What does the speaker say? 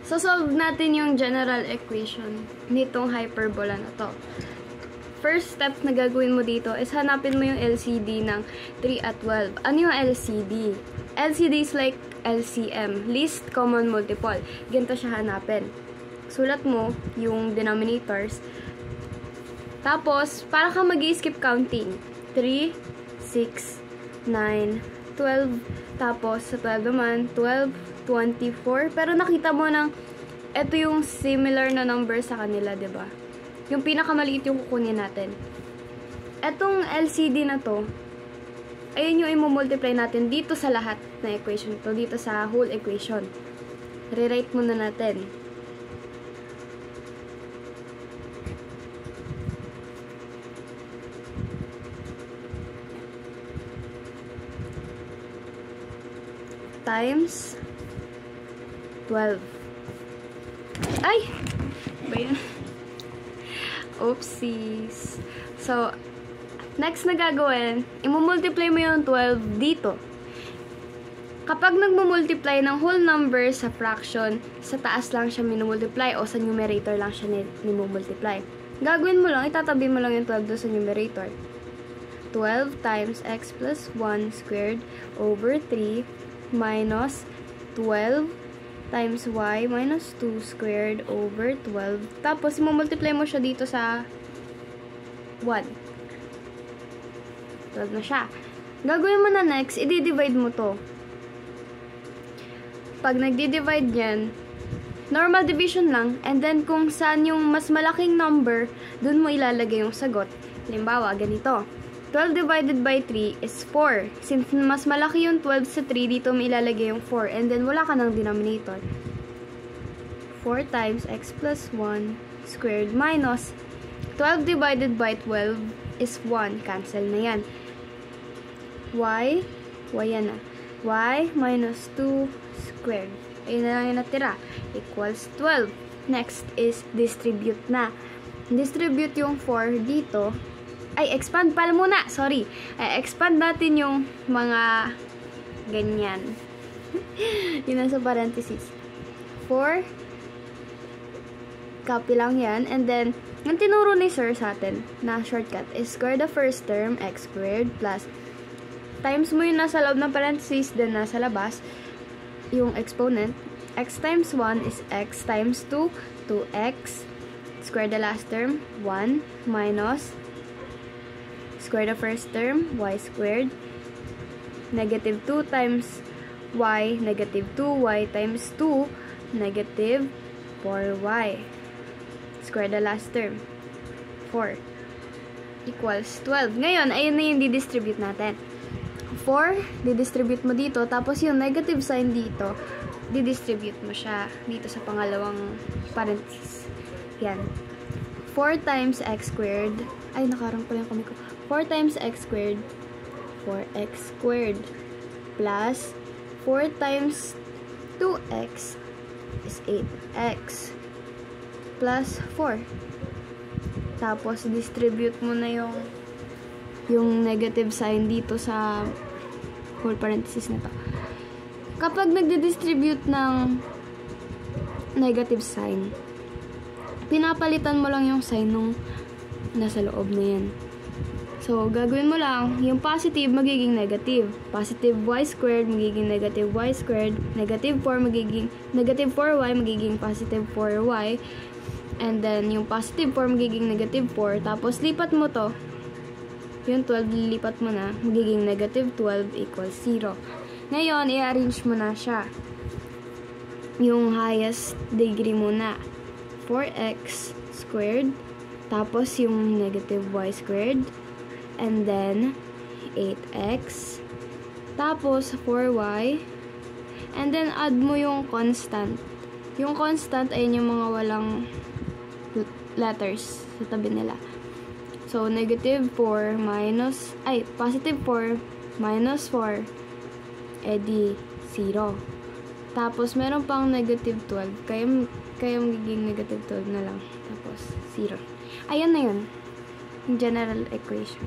So, solve natin yung general equation nitong hyperbola na to. First step na gagawin mo dito is hanapin mo yung LCD ng 3 at 12. Ano yung LCD? LCD is like LCM, least common multiple. Ganito siya hanapin. Sulat mo yung denominators. Tapos, para ka mag-skip counting. 3, 6, 9, 12. Tapos, sa 12 naman, 12, 24. Pero nakita mo nang ito yung similar na number sa kanila, 'di ba? Yung pinakamaliit yung kukunin natin. Etong LCD na to, ayun yung i-multiply natin dito sa lahat na equation ito, dito sa whole equation. Rewrite muna natin. Times 12. Ay! Ba yun? Oopsies. So, next na gagawin, i-multiply mo yung 12 dito. Kapag nagmumultiply ng whole number sa fraction, sa taas lang siya minumultiply o sa numerator lang siya minumultiply. Gagawin mo lang, itatabi mo lang yung 12 doon sa numerator. 12 times x plus 1 squared over 3 minus 12 times y minus 2 squared over 12. Tapos, i-multiply mo siya dito sa 1. 12 na siya. Gagawin mo na next, i-divide mo to. Pag nagdi-divide yan, normal division lang, and then kung saan yung mas malaking number, dun mo ilalagay yung sagot. Halimbawa, ganito. 12 divided by 3 is 4. Since mas malaki yung 12 sa 3, dito mo ilalagay yung 4. And then, wala ka ng denominator. 4 times x plus 1 squared minus 12 divided by 12 is 1. Cancel na yan. Y yan na. Y minus 2 squared. Ayun na lang yung natira. Equals 12. Next is distribute na. Distribute yung 4 dito. Ay, expand pala muna. Sorry. Expand natin yung mga ganyan. Yun nasa parenthesis. 4. Copy lang yan. And then, yung tinuro ni sir sa atin na shortcut is square the first term, x squared, plus times mo yung nasa loob ng parenthesis, then nasa labas, yung exponent. X times 1 is x times 2, 2x. Square the last term, 1 minus square the first term, y squared. Negative 2 times y, negative 2y times 2, negative 4y. Square the last term, 4. Equals 12. Ngayon, ayun na yung didistribute natin. 4, didistribute mo dito, tapos yung negative sign dito, didistribute mo siya dito sa pangalawang parenthesis. Yan. 4 times x squared, ay, nakarang pala yung kami ko. 4 times x squared, 4x squared, plus 4 times 2x is 8x, plus 4. Tapos, distribute mo na yung negative sign dito sa whole parenthesis na to. Kapag nagdi-distribute ng negative sign, pinapalitan mo lang yung sign nung nasa loob na yan. So, gagawin mo lang, yung positive magiging negative. Positive y squared magiging negative y squared. Negative 4 magiging negative 4y magiging positive 4y. And then, yung positive 4 magiging negative 4. Tapos, lipat mo to. Yung 12, lilipat mo na. Magiging negative 12 equals 0. Ngayon, i-arrange mo na siya. Yung highest degree muna. 4x squared. Tapos, yung negative y squared. And then, 8x. Tapos, 4y. And then, add mo yung constant. Yung constant, ayun yung mga walang letters sa tabi nila. So, negative 4 minus, positive 4 minus 4, edi 0. Tapos, meron pang negative 12. Kaya magiging negative 12 na lang. Tapos, 0. Ayan na yun. Yung general equation.